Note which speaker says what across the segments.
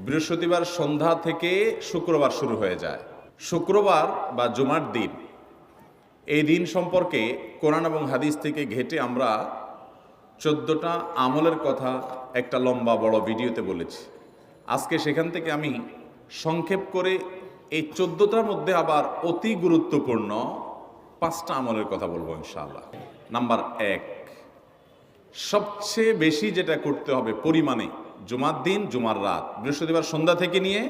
Speaker 1: বৃহস্পতিবার সন্ধ্যা থেকে শুক্রবার শুরু হয়ে যায়। শুক্রবার বা জুমার দিন, এই দিন সম্পর্কে কোরআন এবং হাদিস থেকে ঘেঁটে আমরা 14টা আমলের কথা একটা লম্বা বড় ভিডিওতে বলেছি। আজকে সেখান থেকে আমি সংক্ষেপ করে এই 14টার মধ্যে আবার অতি গুরুত্বপূর্ণ 5টা আমলের কথা বলবো ইনশাআল্লাহ। নাম্বার 1, সবচেয়ে বেশি যেটা করতে হবে পরিমাণে, জুমার দিন জুমার রাত, বৃহস্পতিবার সন্ধ্যা থেকে নিয়ে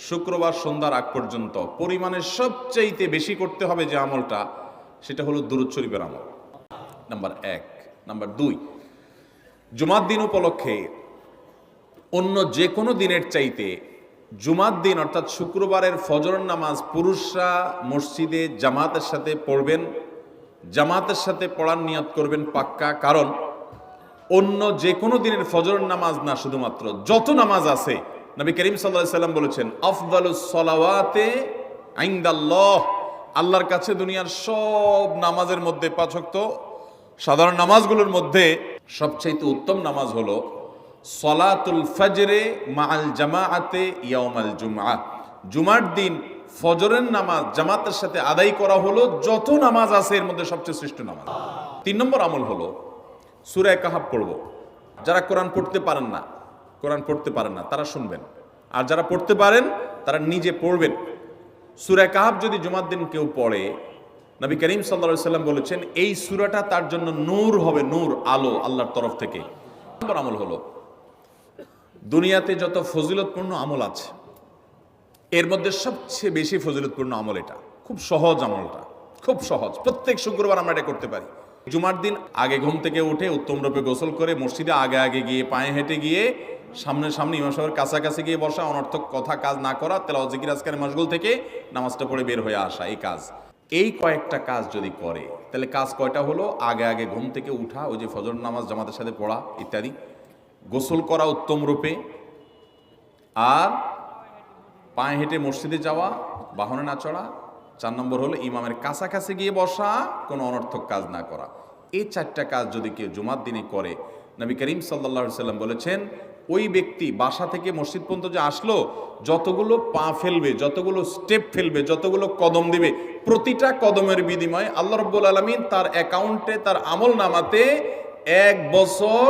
Speaker 1: শুক্রবার সন্ধ্যার আগ পর্যন্ত পরিমাণে সবচাইতে বেশি করতে হবে যে আমলটা, সেটা হলো দুরূদ শরীফের আমল। নাম্বার 1। নাম্বার 2, জুমার দিন উপলক্ষে অন্য যে কোনো দিনের চাইতে জুমার দিন অর্থাৎ শুক্রবারের ফজর নামাজ পুরুষরা মসজিদে জামাতের সাথে পড়বেন, জামাতের সাথে পড়ার নিয়ত করবেন পাক্কা। কারণ অন্য যে কোনো দিনের ফজর নামাজ না, শুধুমাত্র যত নামাজ আছে, নবী করিম সাল্লাল্লাহু আলাইহি সাল্লাম বলেছেন আফদালুস সালাওয়াতে ইনদাল্লাহ, আল্লাহর কাছে দুনিয়ার সব নামাজের মধ্যে 5 ওয়াক্ত সাধারণ নামাজগুলোর মধ্যে সবচেয়ে উত্তম নামাজ হলো সলাতুল ফজরে মাআল জামাআতে ইয়াউমাল জুমআ, জুমার দিন ফজরের নামাজ জামাতের সাথে আদায় করা হলো যত নামাজ আছে এর মধ্যে সবচেয়ে শ্রেষ্ঠ নামাজ। 3 নম্বর আমল হলো সূরা কাহাফ পড়ব। যারা কোরআন পড়তে পারেন না তারা শুনবেন, আর যারা পড়তে পারেন তারা নিজে পড়বেন। সূরা কাহাফ যদি জুমার দিন কেউ পড়ে, নবী করিম সাল্লাল্লাহু আলাইহি সাল্লাম বলেছেন এই সূরাটা তার জন্য নূর হবে, নূর, আলো আল্লাহর তরফ থেকে। নম্বর আমল হলো দুনিয়াতে যত ফজিলতপূর্ণ আমল আছে এর মধ্যে সবচেয়ে বেশি ফজিলতপূর্ণ আমল এটা। খুব সহজ আমলটা, খুব সহজ, প্রত্যেক শুক্রবার আমরা এটা করতে পারি। জুমার দিন আগে ঘুম থেকে উঠে উত্তম রূপে গোসল করে মসজিদে আগে গিয়ে পায়ে হেঁটে গিয়ে সামনে ইমাম সাহেবের কাছাকাছি গিয়ে বসা, অনর্থক কথা কাজ না করা, তেলাওয়াত জিকির আজকারে মশগুল থেকে নামাজটা পড়ে বের হয়ে আসা, এই কয়েকটা কাজ যদি করে তাহলে কাজ কয়টা হলো? আগে ঘুম থেকে উঠা, ওই যে ফজর নামাজ জামাতের সাথে পড়া ইত্যাদি, গোসল করা উত্তম রূপে, আর পায়ে হেঁটে মসজিদে যাওয়া, বাহনে না চড়া। 4 নম্বর হলো ইমামের কাছাকাছি গিয়ে বসা, কোনো অনর্থক কাজ না করা। এই 4টা কাজ যদি কেউ জুমার দিনে করে, নবী করিম সাল্লাল্লাহু আলাইহি সাল্লাম বলেছেন ওই ব্যক্তি বাসা থেকে মসজিদ পর্যন্ত যে আসলো, যতগুলো পা ফেলবে, যতগুলো স্টেপ ফেলবে, যতগুলো কদম দিবে, প্রতিটা কদমের বিনিময়ে আল্লাহ রাব্বুল আলামিন তার অ্যাকাউন্টে, তার আমল নামাতে 1 বছর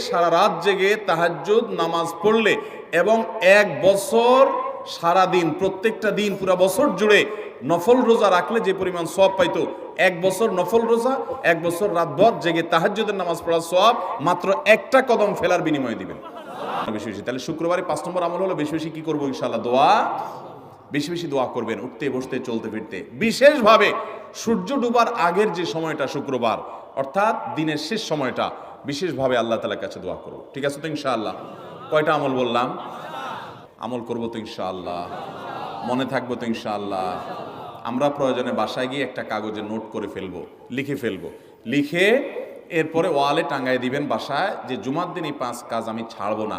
Speaker 1: সারা রাত জেগে তাহাজ্জুদ নামাজ পড়লে এবং 1 বছর সারা দিন, প্রত্যেকটা দিন পুরা বছর জুড়ে নফল রোজা রাখলে যে পরিমাণ সওয়াব পাইতো, 1 বছর নফল রোজা, 1 বছর রাতভর জেগে তাহাজ্জুদের নামাজ পড়ার সওয়াব মাত্র একটা কদম ফেলার বিনিময়ে দিবেন। বেশি তাহলে শুক্রবারে 5 নম্বর আমল হলো বেশি কি করবো ইনশাআল্লাহ? দোয়া। বেশি দোয়া করবেন, উঠতে বসতে চলতে ফিরতে। বিশেষভাবে সূর্য ডুবার আগের যে সময়টা শুক্রবার, অর্থাৎ দিনের শেষ সময়টা, বিশেষভাবে আল্লাহ তাআলার কাছে দোয়া করব। ঠিক আছে তো ইনশাআল্লাহ? কয়টা আমল বললাম? আমল করবো তো ইনশাআল্লাহ? মনে থাকবো তো ইনশাআল্লাহ? আমরা প্রয়োজনে বাসায় গিয়ে একটা কাগজে নোট করে ফেলবো, লিখে এরপরে ওয়ালে টাঙ্গায় দিবেন বাসায়, যে জুমার দিন এই 5 কাজ আমি ছাড়বো না।